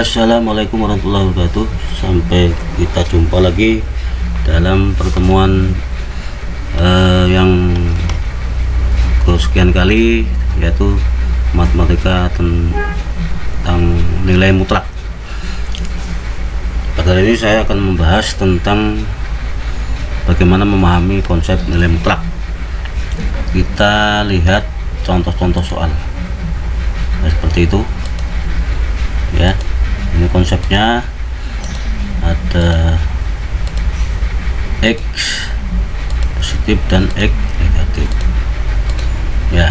Assalamualaikum warahmatullahi wabarakatuh. Sampai kita jumpa lagi dalam pertemuan yang kesekian kali, yaitu matematika tentang nilai mutlak. Pada hari ini saya akan membahas tentang bagaimana memahami konsep nilai mutlak. Kita lihat contoh-contoh soal seperti itu ya. Ini konsepnya ada X positif dan X negatif ya.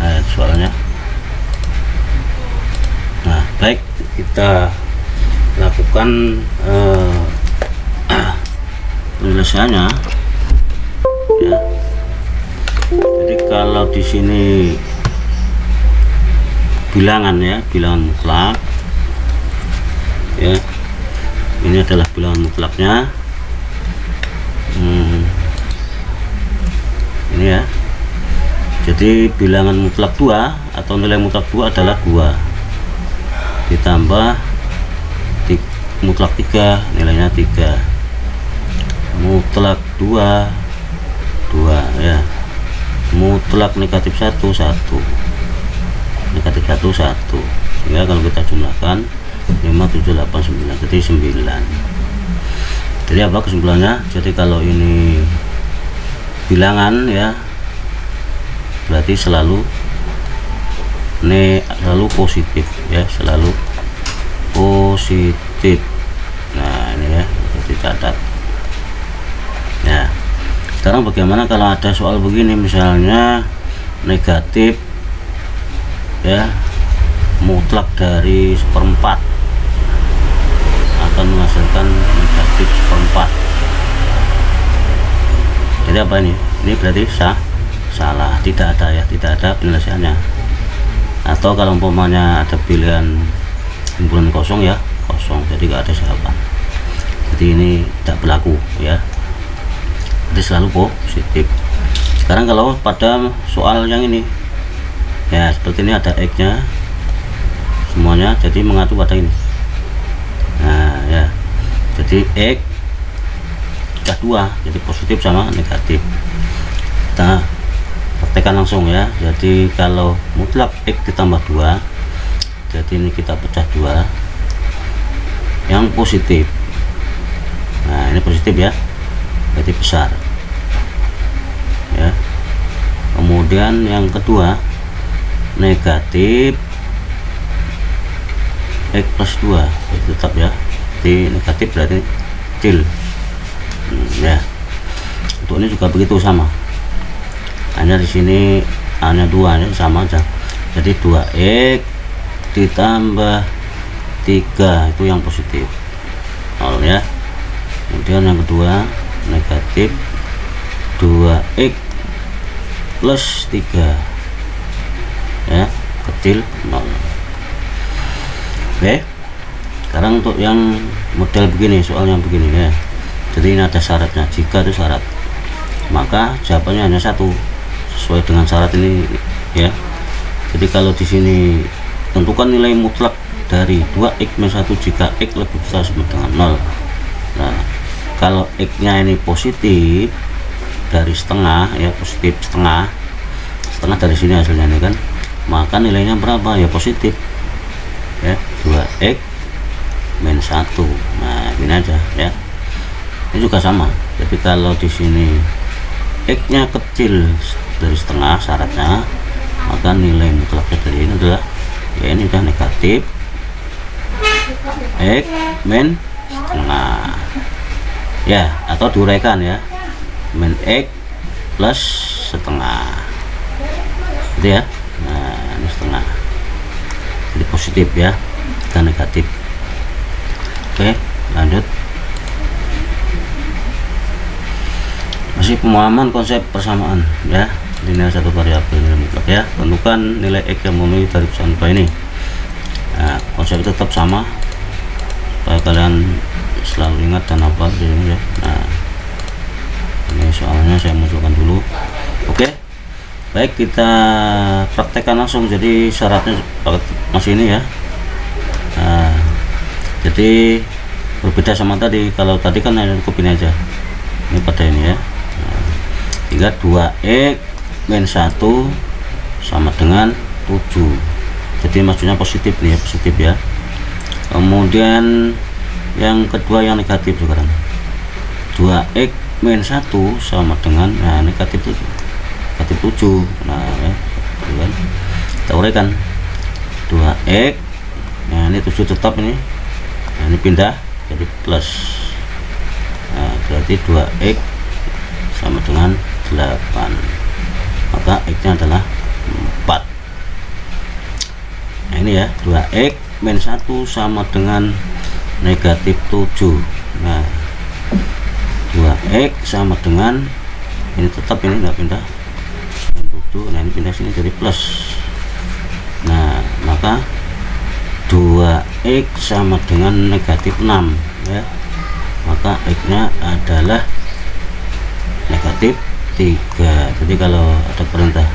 Nah, soalnya baik, kita lakukan penyelesaiannya ya. Jadi kalau di sini bilangan ya, bilangan mutlak ya, ini adalah bilangan mutlaknya. Ini ya, jadi bilangan mutlak 2 atau nilai mutlak 2 adalah 2 ditambah mutlak 3, nilainya 3, mutlak 2 ya, mutlak negatif 1 negatif 1 sehingga kalau kita jumlahkan 5, 7, 8, 9, jadi 9. Jadi apa kesimpulannya? Jadi kalau ini bilangan ya, berarti selalu positif ya, selalu positif. Nah ini ya, dicatat ya. Sekarang bagaimana kalau ada soal begini, misalnya negatif ya, mutlak dari 1/4 akan menghasilkan negatif 1/4. Jadi apa ini? Ini berarti salah, tidak ada ya, tidak ada penyelesaiannya. Atau kalau umpamanya ada pilihan kumpulan kosong ya, kosong, jadi nggak ada jawaban. Jadi ini tidak berlaku ya, jadi selalu positif. Sekarang kalau pada soal yang ini ya, seperti ini ada X nya semuanya, jadi mengacu pada ini. Nah ya, jadi X sudah 2, jadi positif sama negatif. Kita praktekkan langsung ya. Jadi kalau mutlak X ditambah 2, jadi ini kita pecah 2 yang positif. Nah ini positif ya, jadi besar ya. Kemudian yang kedua negatif X plus 2, jadi tetap ya, di negatif berarti kecil ya. Untuk ini juga begitu, sama, hanya di sini hanya 2 ya, sama aja. Jadi 2X ditambah 3 itu yang positif 0 ya. Kemudian yang kedua negatif 2X plus 3 ya, kecil 0. Oke, sekarang untuk yang model begini, soal yang begini ya. Jadi ini ada syaratnya. Jika itu syarat, maka jawabannya hanya 1 sesuai dengan syarat ini ya. Jadi kalau di sini tentukan nilai mutlak dari 2x-1 jika x lebih besar sama dengan 0. Nah kalau x-nya ini positif dari setengah ya, positif setengah dari sini hasilnya ini kan, maka nilainya berapa ya, positif ya, 2x min 1. Nah ini aja ya, ini juga sama. Jadi kalau di sini x nya kecil dari setengah syaratnya, maka nilai mutlaknya dari ini adalah ya, ini udah negatif x min setengah ya, atau diuraikan ya, min x plus setengah gitu ya. Nah ini setengah, jadi positif ya dan negatif. Oke, lanjut. Masih pemahaman konsep persamaan ya, nilai satu variabel nilai mutlak ya. Tentukan nilai x yang memenuhi dari contoh ini. Nah konsep tetap sama supaya kalian selalu ingat dan hafal di sini ya. Nah ini soalnya saya munculkan dulu. Oke, baik, kita praktekkan langsung. Jadi syaratnya masih ini ya. Nah, Jadi berbeda sama tadi. Kalau tadi kan hanya cukup ini aja, ini pada ini ya. Hingga 2x min 1 sama dengan 7. Jadi maksudnya positif nih ya, positif ya. Kemudian yang kedua yang negatif sekarang, 2x min 1 sama dengan negatif 7. Nah ya, kan kita uraikan 2x, nah ini 7 tetap ini, nah ini pindah jadi plus. Nah berarti 2x sama dengan 8, maka x nya adalah 4. Nah ini ya, 2x min 1 sama dengan negatif 7. Nah 2x sama dengan ini tetap, ini nggak pindah 7. Nah ini pindah sini jadi plus. Nah maka 2x sama dengan negatif 6 ya, maka x nya adalah negatif 3. Jadi kalau ada perintah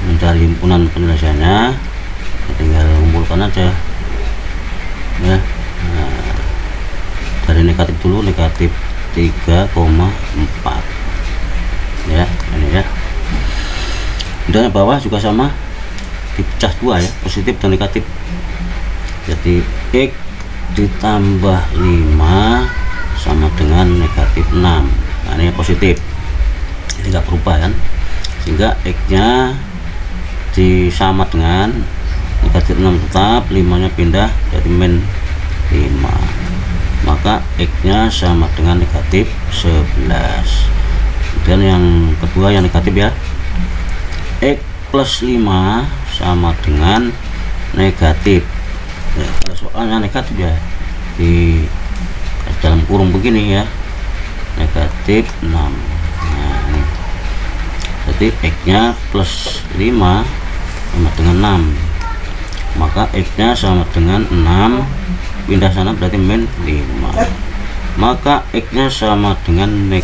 mencari himpunan penyelesaiannya, tinggal kumpulkan aja ya. Nah, dari negatif dulu, negatif 3,4 ya, ini ya. Dan bawah juga sama, dipecah 2 ya, positif dan negatif. Jadi x ditambah 5 sama dengan negatif 6. Nah ini positif, ini enggak berubah kan, sehingga x nya disama dengan negatif 6 tetap, 5 nya pindah jadi min 5, maka x nya sama dengan negatif 11. Dan yang kedua yang negatif ya, x plus 5 sama dengan negatif ya, kalau soalnya negatif ya di dalam kurung begini ya, negatif 6. Nah ini jadi x nya plus 5 sama dengan 6, maka x nya sama dengan 6, pindah sana berarti min 5, maka x nya sama dengan 1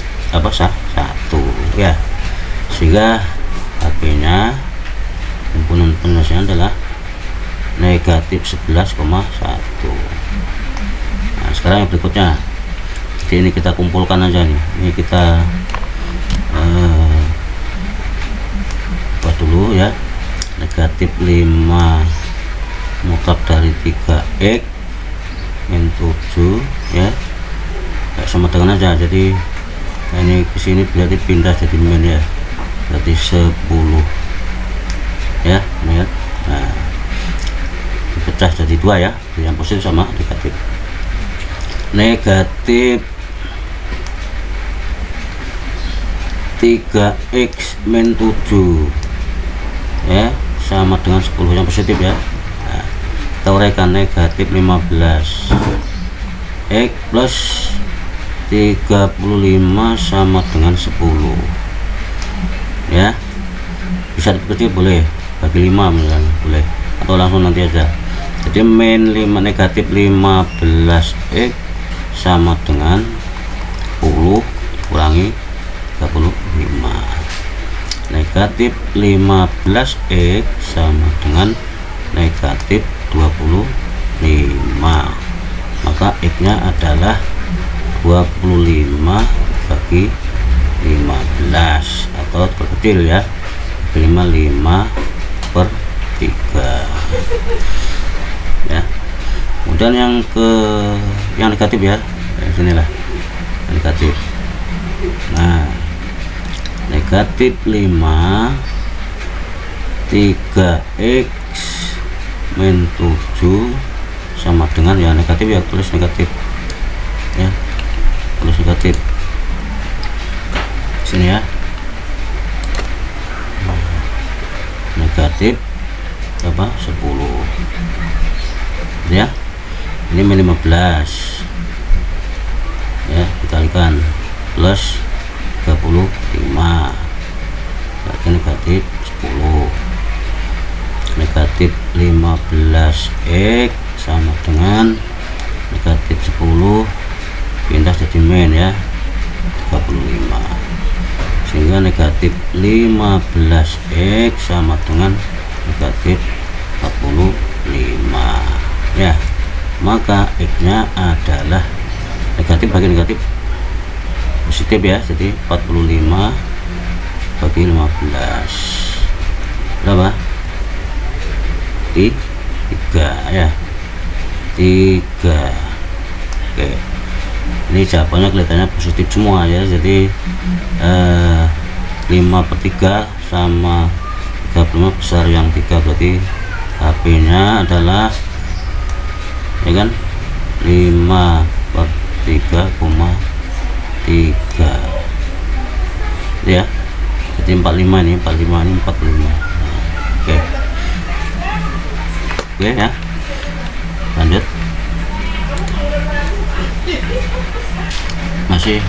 ya. Sehingga HP nya himpunan penyelesaian adalah negatif 11,1. Nah sekarang yang berikutnya, jadi ini kita kumpulkan aja nih, ini kita buat dulu ya, negatif 5 mutlak dari 3x min 7 ya, sama dengan aja. Jadi ini kesini berarti pindah jadi min ya, berarti 10 ya, ini ya. Nah dipecah jadi 2 ya, yang positif sama negatif. Negatif 3x min 7 ya, sama dengan 10 yang positif ya. Nah, kita uraikan negatif 15 x plus 35 sama dengan 10 ya. Bisa dikecil boleh, bagi 5 misalnya boleh, atau langsung nanti aja. Jadi min 5 negatif 15x sama dengan 10 kurangi 35. Negatif 15x sama dengan negatif 25, maka x nya adalah 25 bagi 15, atau terkecil ya, 5 per 3 ya. Kemudian yang negatif ya, sinilah negatif. Nah negatif 5 3x min 7 sama dengan ya negatif ya, tulis negatif ya, tulis negatif sini ya. Negatif apa 10 ya, ini min 15 ya, dikalikan plus 35 berarti negatif 10. Negatif 15x sama dengan negatif 10 pindah jadi min ya 35, sehingga negatif 15x sama dengan negatif 45 ya. maka X nya adalah negatif bagi negatif positif ya. Jadi 45 bagi 15 berapa? 3 ya, 3. Oke, ini jawabannya kelihatannya positif semua ya. Jadi 5/3 sama 35 besar yang 3, berarti HP nya adalah ya kan 5/3,3 ya. Jadi 45 ini 45. Oke ya, lanjut. Masih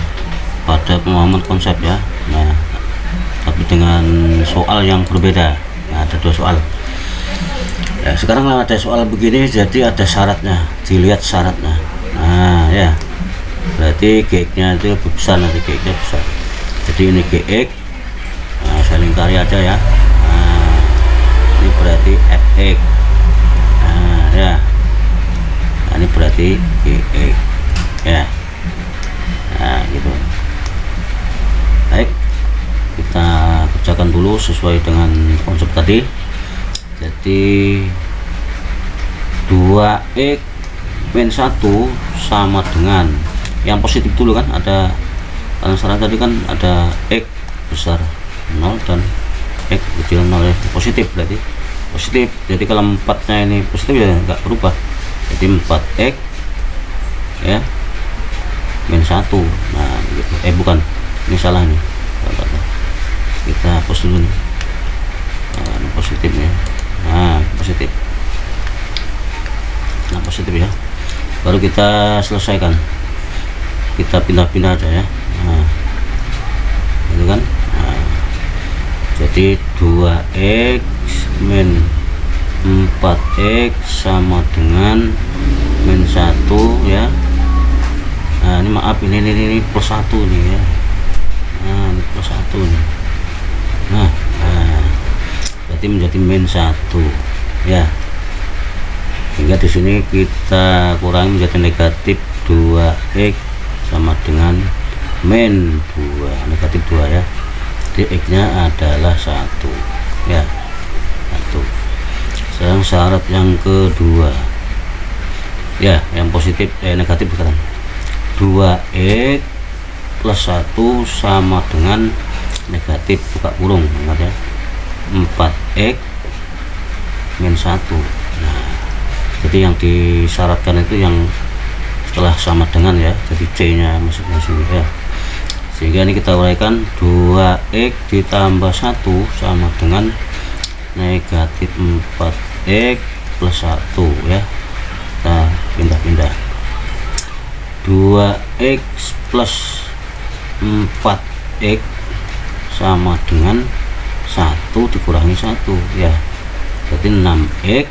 pada pemahaman konsep ya. Nah, tapi dengan soal yang berbeda. Nah, ada 2 soal ya. Sekarang ada soal begini, jadi ada syaratnya, dilihat syaratnya. Nah ya, berarti GX nya itu lebih besar, nanti GX nya besar. Jadi ini GX, nah, saya lingkari aja ya. Nah, ini berarti FX. Nah ya, nah, ini berarti GX ya. Nah gitu. Baik, kita kerjakan dulu sesuai dengan konsep tadi. Jadi 2x min 1 sama dengan yang positif dulu kan, ada karena syarat tadi kan ada x besar 0 dan x kecil 0 ya, positif berarti positif. Jadi kalau 4 nya ini positif ya enggak berubah, jadi 4x ya min 1. Nah gitu. Bukan, ini salah nih, kita hapus dulu nih. Nah, ini positifnya. Nah positif, nah positif ya, baru kita selesaikan, kita pindah-pindah aja ya. Nah itu kan. Nah, jadi 2x min 4x sama dengan min 1 ya. Nah ini maaf, ini plus 1 nih ya. Nah ini plus 1 nih. Nah berarti menjadi min 1 ya, hingga di sini kita kurangi menjadi negatif 2x sama dengan min 2, negatif 2 ya. Jadi x nya adalah 1 ya, 1. Sekarang syarat yang kedua ya, yang positif negatif sekarang 2x plus 1 sama dengan negatif buka kurung, ingat ya, 4x min 1. Nah jadi yang disyaratkan itu yang setelah sama dengan ya, jadi C nya maksudnya sini ya. Sehingga ini kita uraikan 2x ditambah 1 sama dengan negatif 4x plus 1 ya. Kita pindah-pindah, 2x plus 4x sama dengan 1 dikurangi 1 ya, berarti 6x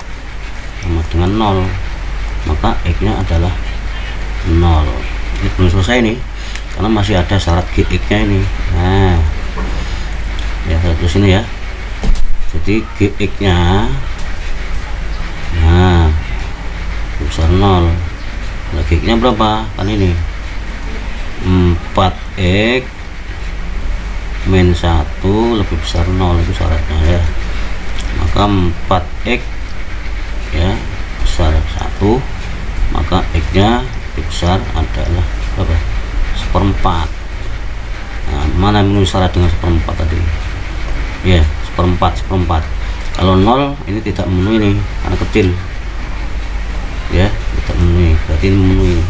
sama dengan 0, maka x nya adalah 0. Ini belum selesai nih, karena masih ada syarat GX nya ini. Nah ya, terus ini ya, jadi GX nya nah besar 0. Nah, GX nya berapa kan, ini 4x min 1 lebih besar 0, itu syaratnya ya. Maka 4x ya besar 1, maka x nya lebih besar adalah berapa? 1/4. Nah, mana memenuhi syarat dengan 1/4 tadi ya, 1/4. Kalau 0 ini tidak memenuhi nih, karena kecil ya, tidak memenuhi, berarti ini memenuhi.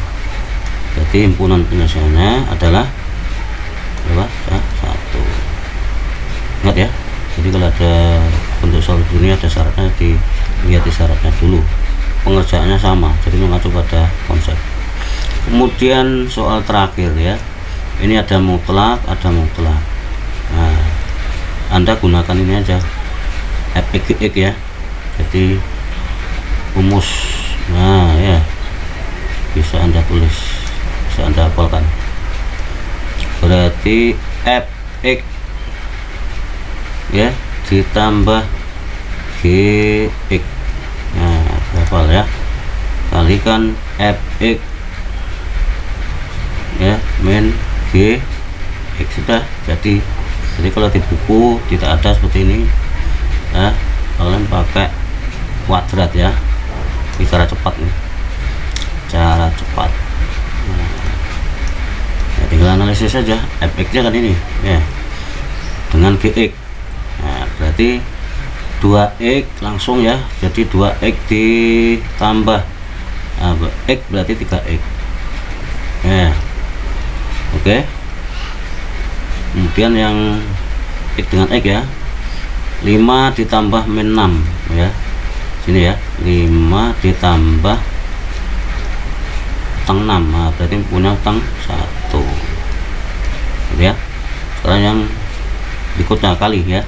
Berarti himpunan penyelesaiannya adalah berapa? 1. Ingat ya, jadi kalau ada bentuk soal ini ada syaratnya, dilihat di syaratnya dulu, pengerjaannya sama, jadi mengacu pada konsep. Kemudian soal terakhir ya, ini ada mutlak, ada mutlak. Nah Anda gunakan ini aja, fx ya, jadi rumus. Nah ya, bisa Anda tulis, bisa Anda hafalkan. Berarti fx ya ditambah gx, nah hafal ya, kalikan fx ya min g x, sudah jadi. Jadi kalau di buku tidak ada seperti ini ya, kalian pakai kuadrat ya. Ini cara cepat nih, cara cepat. Nah, ya tinggal analisis saja fx nya kan ini ya dengan gx. Nah, berarti 2x langsung ya, jadi 2x ditambah x berarti 3x ya. Oke, kemudian yang x dengan x ya, 5 ditambah min 6 ya, sini ya, 5 ditambah tang 6, nah, berarti punya tang 1 gitu ya. Sekarang yang berikutnya kali ya,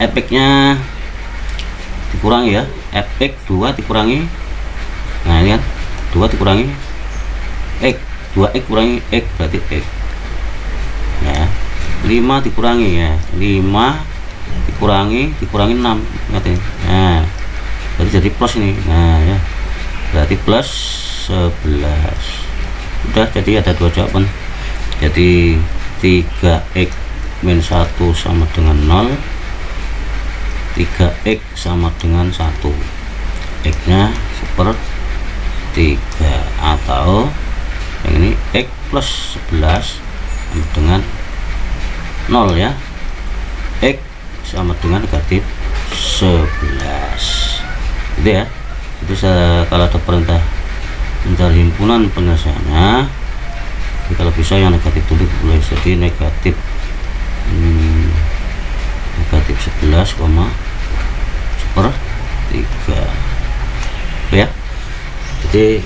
fx nya dikurangi ya, fx 2 dikurangi, nah ini kan 2 dikurangi x, 2x kurangi x berarti x ya. 5 dikurangi ya, 5 dikurangi 6 ngerti? Nah berarti jadi plus ini, nah ya berarti plus 11. Udah, jadi ada dua jawaban. Jadi 3x min 1 sama dengan 0, 3x sama dengan 1, x nya seper 3, atau yang ini x plus 11 sama dengan 0 ya, x sama dengan negatif 11 gitu ya. Itu kalau ada perintah mencari himpunan penyelesaiannya, jadi kalau bisa yang negatif dulu boleh, jadi negatif 11, seper 3 ya. Jadi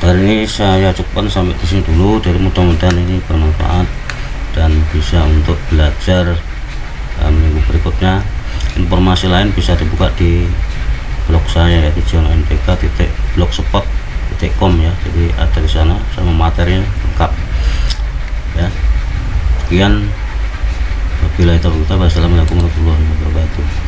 hari ini saya cukupkan sampai di sini dulu. Jadi mudah-mudahan ini bermanfaat dan bisa untuk belajar minggu berikutnya. Informasi lain bisa dibuka di blog saya, yaitu johnndk.blogspot.com ya. Jadi ada di sana sama materinya lengkap ya. Sekian, wabillahi taufiq. Wassalamualaikum warahmatullahi wabarakatuh.